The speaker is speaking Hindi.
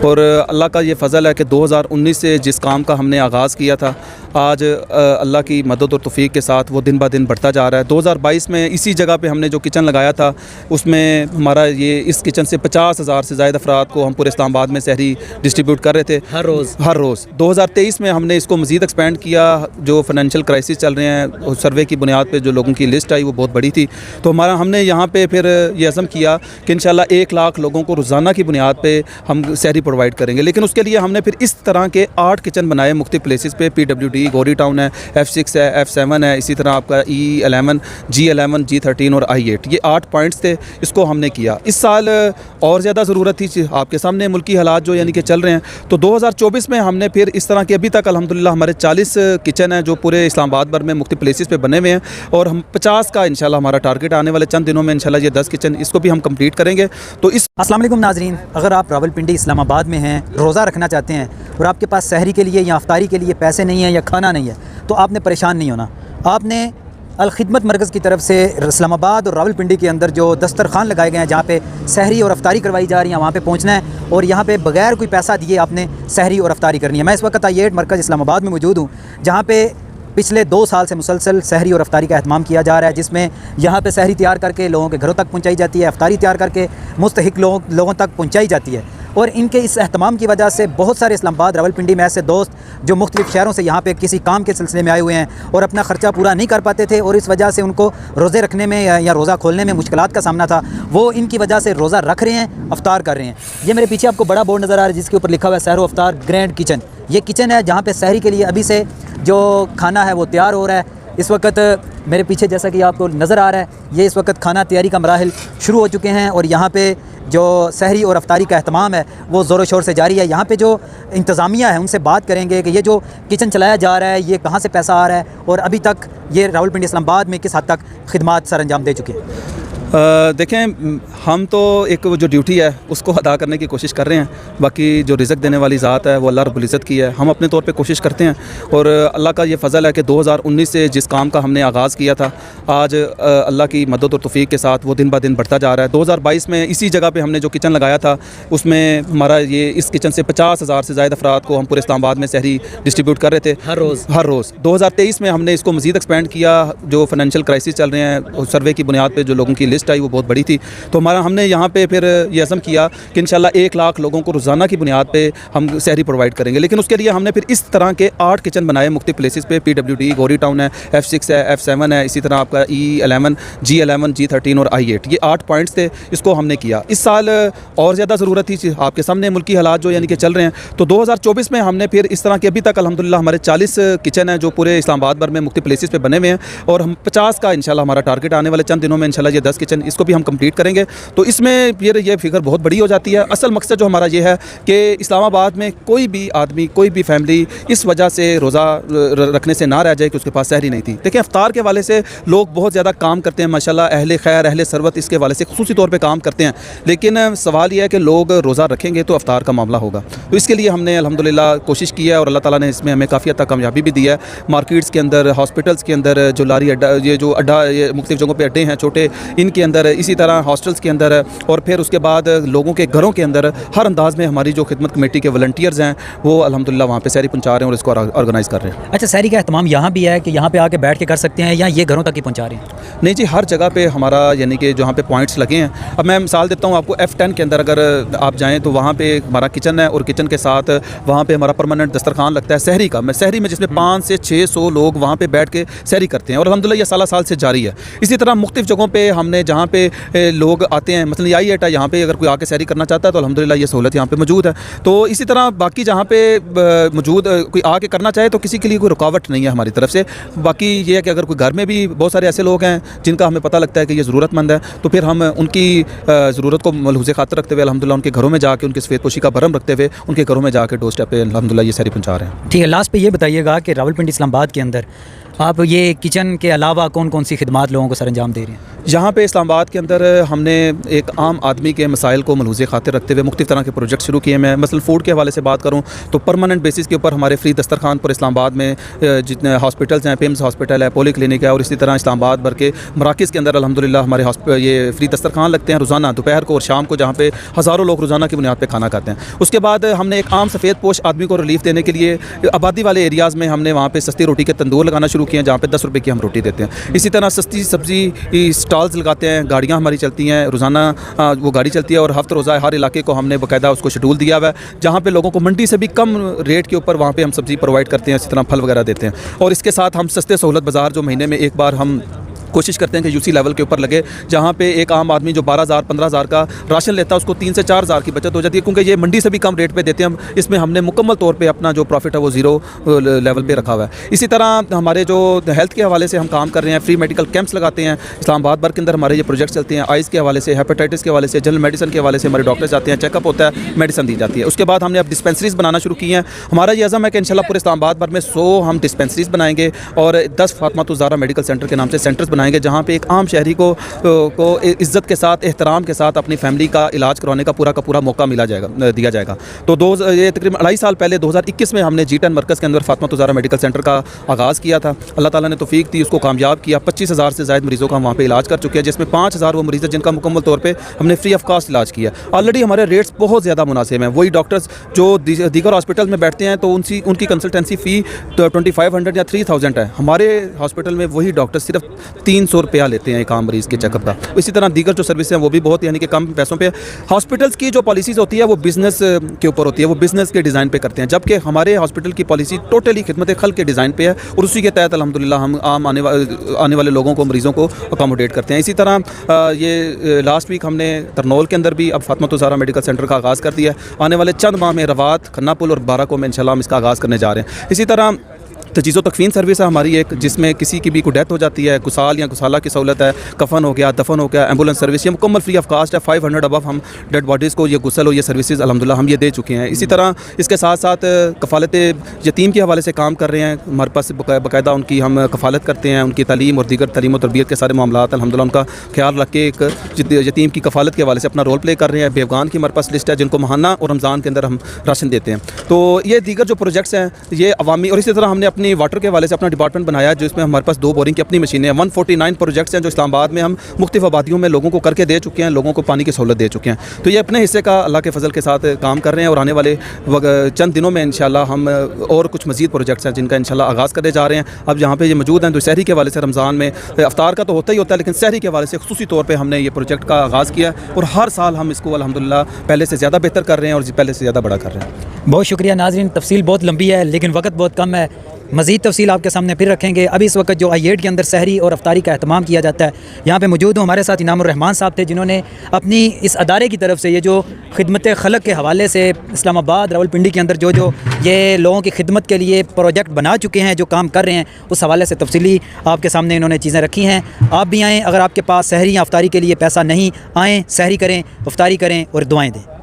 और अल्लाह का ये फ़ज़ल है कि 2019 से जिस काम का हमने आगाज़ किया था, आज अल्लाह की मदद और तौफ़ीक़ के साथ वो दिन ब दिन बढ़ता जा रहा है। 2022 में इसी जगह पे हमने जो किचन लगाया था, उसमें हमारा ये इस किचन से 50,000 से ज़ायद अफराद को हम पूरे इस्लामाबाद में सहरी डिस्ट्रीब्यूट कर रहे थे हर रोज़। 2023 में हमने इसको मज़ीद एक्सपेंड किया। जो फाइनेंशियल क्राइसिस चल रहे हैं, सर्वे की बुनियाद पे जो लोगों की लिस्ट आई वो बहुत बड़ी थी, तो हमने यहाँ पे फिर ये अज़म किया कि इंशाल्लाह 1 लाख लोगों को रोज़ाना की बुनियाद पे हम सहरी प्रोवाइड करेंगे। लेकिन उसके लिए हमने फिर इस तरह के 8 किचन बनाए मुख्तलिफ प्लेसेस पे। PWD गौरी टाउन है, F6 है, F7 है, इसी तरह आपका E11, G11, G13 और I8, ये 8 पॉइंट्स थे। इसको हमने किया। इस साल और ज़्यादा ज़रूरत थी, आपके सामने मुल्की हालात जो यानी कि चल रहे हैं, तो 2024 में हमने फिर इस तरह के अभी तक अल्हम्दुलिल्लाह हमारे 40 किचन हैं जो पूरे इस्लामाबाद भर में मुख्तलिफ प्लेसेस पे बने हुए हैं, और हम 50 का इंशाल्लाह हमारा टारगेट आने वाले चंद दिनों में इंशाल्लाह ये 10 किचन इसको भी हम कंप्लीट करेंगे। तो अस्सलाम वालेकुम नाज़रीन, अगर आप रावलपिंडी इस्लामाबाद में हैं, रोज़ा रखना चाहते हैं और आपके पास सहरी के लिए या अफ्तारी के लिए पैसे नहीं हैं या खाना नहीं है, तो आपने परेशान नहीं होना। आपने अल खिदमत मरकज़ की तरफ से इस्लामाबाद और रावलपिंडी के अंदर जो दस्तरखान लगाए गए हैं जहाँ पे सहरी और अफ्तारी करवाई जा रही है, वहाँ पे पहुँचना है और यहाँ पे बगैर कोई पैसा दिए आपने सहरी और अफ्तारी करनी है। मैं इस वक्त I8 मरकज़ इस्लामाबाद में मौजूद हूँ, जहाँ पे पिछले 2 साल से मुसलसल सहरी और अफ्तारी का एहतमाम किया जा रहा है, जिसमें यहाँ पे सहरी तैयार करके लोगों के घरों तक पहुँचाई जाती है, अफ्तारी तैयार करके मुस्तहिक लोगों तक पहुँचाई जाती है। और इनके इस एहतमाम की वजह से बहुत सारे इस्लामाबाद रावलपिंडी में ऐसे दोस्त जो मुख्तलिफ़ शहरों से यहाँ पे किसी काम के सिलसिले में आए हुए हैं और अपना ख़र्चा पूरा नहीं कर पाते थे, और इस वजह से उनको रोज़े रखने में या रोज़ा खोलने में मुश्किलात का सामना था, वो इनकी वजह से रोज़ा रख रहे हैं, अफ्तार कर रहे हैं। ये मेरे पीछे आपको बड़ा बोर्ड नज़र आ रहा है जिसके ऊपर लिखा हुआ है सहरो अफ्तार ग्रैंड किचन। ये किचन है जहाँ पर सहरी के लिए अभी से जो खाना है वो तैयार हो रहा है। इस वक्त मेरे पीछे जैसा कि आपको नज़र आ रहा है, ये इस वक्त खाना तैयारी का मराहिल शुरू हो चुके हैं और यहाँ पे जो सहरी और अफ्तारी का एहतमाम है वो ज़ोर शोर से जारी है। यहाँ पे जो इंतज़ामिया है उनसे बात करेंगे कि ये जो किचन चलाया जा रहा है ये कहाँ से पैसा आ रहा है और अभी तक ये रावलपिंडी इस्लामाबाद में किस हद तक खिदमात सर अंजाम दे चुके हैं। देखें, हम तो एक जो ड्यूटी है उसको अदा करने की कोशिश कर रहे हैं, बाकी जो रिज़्क़ देने वाली ज़ात है वो अल्लाह रब्बुल इज़्ज़त की है। हम अपने तौर पे कोशिश करते हैं और अल्लाह का ये फ़ज़ल है कि 2019 से जिस काम का हमने आगाज़ किया था, आज अल्लाह की मदद और तौफ़ीक़ के साथ वो दिन ब दिन बढ़ता जा रहा है। 2022 में इसी जगह पर हमने जो किचन लगाया था, उसमें हमारा ये इस किचन से 50,000 से ज़ायद अफराद को हम पूरे इस्लामाबाद में सहरी डिस्ट्रीब्यूट कर रहे थे हर रोज़। 2023 में हमने इसको मज़ीद एक्सपेंड किया। जो फाइनेंशियल क्राइसिस चल रहे हैं, सर्वे की बुनियाद पर जो लोगों की लिस्ट आई वो बहुत बड़ी थी, तो हमने यहाँ पे फिर ये अज़म किया कि इंशाल्लाह 1 लाख लोगों को रोज़ाना की बुनियाद पे हम सहरी प्रोवाइड करेंगे। लेकिन उसके लिए हमने फिर इस तरह के 8 किचन बनाए मुख्तलिफ प्लेसेस पे। PWD गौरी टाउन है, F6 है, F7 है, इसी तरह आपका E11, G11, G13 और I8, ये 8 पॉइंट्स थे। इसको हमने किया। इस साल और ज़्यादा ज़रूरत थी, आपके सामने मुल्की हालात जो यानी कि चल रहे हैं, तो 2024 में हमने फिर इस तरह के अभी तक अल्हम्दुलिल्लाह हमारे 40 किचन हैं जो पूरे इस्लामाबाद भर में मुख्तलिफ प्लेसेस पे बने हुए हैं, और हम 50 का इंशाल्लाह हमारा टारगेट आने वाले चंद दिनों में इंशाल्लाह ये 10 किचन इसको भी हम कंप्लीट करेंगे। तो इसमें फिर ये फिगर बहुत बड़ी हो जाती है। असल मकसद जो हमारा ये है कि इस्लामाबाद में कोई भी आदमी, कोई भी फैमिली इस वजह से रोज़ा रखने से ना रह जाए कि उसके पास सहरी नहीं थी। देखिए, अफ्तार के वाले से लोग बहुत ज़्यादा काम करते हैं माशाल्लाह, अहले खैर, अहले सरवत इसके वाले से खुसूसी तौर पे काम करते हैं, लेकिन सवाल यह है कि लोग रोज़ा रखेंगे तो अफ्तार का मामला होगा। तो इसके लिए हमने अल्हम्दुलिल्लाह कोशिश की है और अल्लाह ताला ने इसमें हमें काफ़ी हद तक कामयाबी भी दी है। मार्केट्स के अंदर, हॉस्पिटल्स के अंदर, जो लारी अड्डा, ये जो अड्डा, ये मुख्तलिफ जगहों पर अड्डे हैं छोटे, इनके अंदर, इसी तरह हॉस्टल्स के अंदर, और फिर उसके बाद लोगों के घरों के अंदर हर अंदाज़ में हमारी जो खिदमत कमेटी के वॉलंटियर्स हैं वो अल्हम्दुलिल्लाह वहाँ पे सहरी पहुँचा रहे हैं और इसको ऑर्गेनाइज़ कर रहे हैं। अच्छा, सहरी का एहतमाम यहाँ भी है कि यहाँ पे आके बैठ के कर सकते हैं या ये घरों तक ही पहुँचा रहे हैं? नहीं जी, हर जगह पे हमारा यानी कि जहाँ पे पॉइंट्स लगे हैं। अब मैं मिसाल देता हूँ आपको, F10 के अंदर अगर आप जाएँ तो वहाँ पे हमारा किचन है और किचन के साथ वहाँ पे हमारा परमानेंट दस्तरखान लगता है सहरी का। सहरी में जिसमें 500 से 600 लोग वहाँ पर बैठ के सहरी करते हैं और अल्हम्दुलिल्लाह ये साल से जारी है। इसी तरह मुख्तलिफ जगहों पर हमने जहाँ पे लोग आते हैं, मसलन I8 है, यहाँ पे अगर कोई आके सहरी करना चाहता है तो अल्हम्दुलिल्लाह ये सहूलत यहाँ पे मौजूद है। तो इसी तरह बाकी जहाँ पे मौजूद कोई आके करना चाहे तो किसी के लिए कोई रुकावट नहीं है हमारी तरफ से। बाकी ये है कि अगर कोई घर में भी बहुत सारे ऐसे लोग हैं जिनका हमें पता लगता है कि ये ज़रूरतमंद है, तो फिर हम उनकी ज़रूरत को मलहूज़े खातर रखते हुए अल्हम्दुलिल्लाह उनके घरों में जाके उनकी सफ़ेद पोशी का भरम रखते हुए उनके घरों में जाके डोर स्टेप पे अल्हम्दुलिल्लाह ये सहरी पहुँचा रहे हैं। ठीक है, लास्ट पे ये बताइएगा कि रावलपिंडी इस्लामाबाद के अंदर आप ये किचन के अलावा कौन कौन सी खिदमात लोगों को सर अंजाम दे रहे हैं? यहाँ पे इस्लामाबाद के अंदर हमने एक आम आदमी के मसाइल को मलूज़ खातिर रखते हुए मुख्तलिफ़ तरह के प्रोजेक्ट शुरू किए। मैं मसलन फ़ूड के हवाले से बात करूँ तो परमानेंट बेसिस के ऊपर हमारे फ्री दस्तरखान पर इस्लामाबाद में जितने हॉस्पिटल्स हैं, पिम्स हॉस्पिटल है, पोली क्लिनिक है, और इसी तरह इस्लामाबाद भर के मराकज़ के अंदर अल्हम्दुलिल्लाह हमारे ये फ्री दस्तरखान लगते हैं रोज़ाना दोपहर को और शाम को, जहाँ पे हज़ारों लोग रोज़ाना की बुनियाद पर खाना खाते हैं। उसके बाद हमने एक आम सफ़ेद पोश आदमी को रिलीफ देने के लिए आबादी वाले एरियाज़ में हमने वहाँ पर सस्ती रोटी के तंदूर लगाना शुरू किए, जहाँ पर 10 रुपये की हम रोटी देते हैं। इसी तरह सस्ती सब्ज़ी स्टॉल्स लगाते हैं, गाड़ियाँ हमारी चलती हैं, रोज़ाना वो गाड़ी चलती है और हफ्ता रोज़ा हर इलाके को हमने बाकायदा उसको शेड्यूल दिया हुआ है, जहाँ पे लोगों को मंडी से भी कम रेट के ऊपर वहाँ पे हम सब्ज़ी प्रोवाइड करते हैं, इसी तरह फल वगैरह देते हैं। और इसके साथ हम सस्ते सहूलत बाज़ार जो महीने में एक बार हम कोशिश करते हैं कि यूसी लेवल के ऊपर लगे, जहाँ पे एक आम आदमी जो 12,000-15,000 का राशन लेता है उसको 3 से 4,000 की बचत हो जाती है, क्योंकि ये मंडी से भी कम रेट पे देते हैं हम। इसमें हमने मुकम्मल तौर पे अपना जो प्रॉफिट है वो ज़ीरो लेवल पे रखा हुआ है। इसी तरह हमारे जो हेल्थ के हवाले से हम काम कर रहे हैं, फ्री मेडिकल कैंप्स लगाते हैं इस्लामाबाद भर के अंदर, हमारे ये प्रोजेक्ट चलते हैं। आइज़ के हवाले से, हेपेटाइटिस के हवाले से, जनरल मेडिसिन के हवाले से हमारे डॉक्टर्स जाते हैं, चेकअप होता है, मेडिसिन दी जाती है। उसके बाद हमने अब डिस्पेंसरीज़ बनाना शुरू की हैं। हमारा ये अज़म है कि इंशाल्लाह पूरे इस्लामाबाद भर में 100 हम डिस्पेंसरीज़ बनाएंगे और 10 फातिमा ज़हरा मेडिकल सेंटर के नाम से सेंटर्स बनाएंगे, जहाँ पे एक आम शहरी को इज़्ज़त के साथ, एहतराम के साथ अपनी फैमिली का इलाज करवाने का पूरा मौका दिया जाएगा। तो ये तकरीबन 2.5 साल पहले 2021 में हमने G10 मरकज़ के अंदर फातिमा ज़हरा मेडिकल सेंटर का आगाज़ किया था। अल्लाह ताला ने तौफीक दी, उसको कामयाब किया। 25,000 से ज़ायद मरीज़ों का वहाँ पे इलाज कर चुके हैं, जिसमें 5,000 वो मरीज़ हैं जिनका मुकम्मल तौर पे हमने फ्री ऑफ कास्ट इलाज किया। ऑलरेडी हमारे रेट्स बहुत ज़्यादा मुनासिब हैं। वही डॉक्टर्स जो दीगर हॉस्पिटल में बैठते हैं तो उनकी कंसल्टेंसी फ़ी 2500 या 3000 है। हमारे हॉस्पिटल में वही डॉक्टर सिर्फ 300 रुपया लेते हैं एक आम मरीज़ के चेकअप का। इसी तरह दीगर जो सर्विस हैं वो भी बहुत यानी कि कम पैसों पे। हॉस्पिटल्स की जो पॉलिसीज़ होती है वो बिज़नेस के ऊपर होती है, वो बिज़नेस के डिज़ाइन पे करते हैं, जबकि हमारे हॉस्पिटल की पॉलिसी टोटली खिदमत खल्क के डिज़ाइन पे है और उसी के तहत अल्हम्दुलिल्लाह हम आम आने वाले लोगों को, मरीज़ों को अकोमोडेट करते हैं। इसी तरह ये लास्ट वीक हमने तरनौल के अंदर भी अब फातिमा ज़हरा मेडिकल सेंटर का आगाज़ कर दिया है। आने वाले चंद माह में रवात, खन्नापुल और बाराको में इंशाल्लाह हम इसका आगाज़ करने जा रहे हैं। इसी तरह तजीज़ो तकफ़ीन सर्विस है हमारी एक, जिसमें किसी की भी कोई डेथ हो जाती है, गुसाल या गुसाला की सहूलत है, कफन हो गया, दफन हो गया, एम्बुलेंस सर्विस, ये मुकम्मल फ्री ऑफ कास्ट है। 500 अबव हम डेड बॉडीज़ को ये गुसल हो, ये सर्विसेज अल्हम्दुलिल्लाह हम ये दे चुके हैं। इसी तरह इसके साथ साथ कफ़ालत यतीम के हवाले से काम कर रहे हैं। हमारे पास बाकायदा उनकी हम कफ़ालत करते हैं, उनकी तालीम और दीगर तालीम और तरबियत के सारे मामलात अल्हम्दुलिल्लाह उनका ख्याल रख के एक यतीम की कफ़ालत के हवाले से अपना रोल प्ले कर रहे हैं। बेवगान की हमारे पास लिस्ट है जिनको महाना और रमज़ान के अंदर हम राशन देते हैं। तो ये दीगर जो प्रोजेक्ट्स हैं ये अवामी, और इसी तरह हमने अपनी वाटर के हवाले से अपना डिपार्टमेंट बनाया जिसमें हमारे पास 2 बोरिंग की अपनी मशीनें हैं। 149 प्रोजेक्ट्स हैं जो इस्लामाबाद में हम मुख्तलिफ आबादियों में लोगों को करके दे चुके हैं, लोगों को पानी की सहूलत दे चुके हैं। तो ये अपने हिस्से का अल्लाह के फजल के साथ काम कर रहे हैं और आने वाले चंद दिनों में इंशाल्लाह हम और कुछ मज़ीद प्रोजेक्ट्स हैं जिनका इंशाल्लाह आगाज़ करने जा रहे हैं। अब जहाँ पे ये मौजूद हैं तो सहरी के हवाले से रमज़ान में अफ्तार का तो होता ही होता है, लेकिन सहरी के हवाले से खुसूसी तौर पर हमने ये प्रोजेक्ट का आगाज़ किया और हर साल हम इसको अल्हम्दुलिल्लाह पहले से ज़्यादा बेहतर कर रहे हैं और पहले से ज़्यादा बड़ा कर रहे हैं। बहुत शुक्रिया नाज़रीन, तफसील बहुत लंबी है लेकिन वक्त बहुत कम है। मज़ीद तफसील आपके सामने फिर रखेंगे। अभी इस वक्त जो I8 के अंदर सहरी और अफ्तारी का एहतमाम किया जाता है, यहाँ पे मौजूद हूँ। हमारे साथ इनामुर रहमान साहब थे जिन्होंने अपनी इस अदारे की तरफ से ये जो खिदमत खलक के हवाले से इस्लामाबाद, रावलपिंडी के अंदर जो ये लोगों की खिदमत के लिए प्रोजेक्ट बना चुके हैं, जो काम कर रहे हैं, उस हवाले से तफसीली आपके सामने इन्होंने चीज़ें रखी हैं। आप भी आएँ, अगर आपके पास सहरी या अफ्तारी के लिए पैसा नहीं, आएँ, सहरी करें, अफ्तारी करें और दुआएँ दें।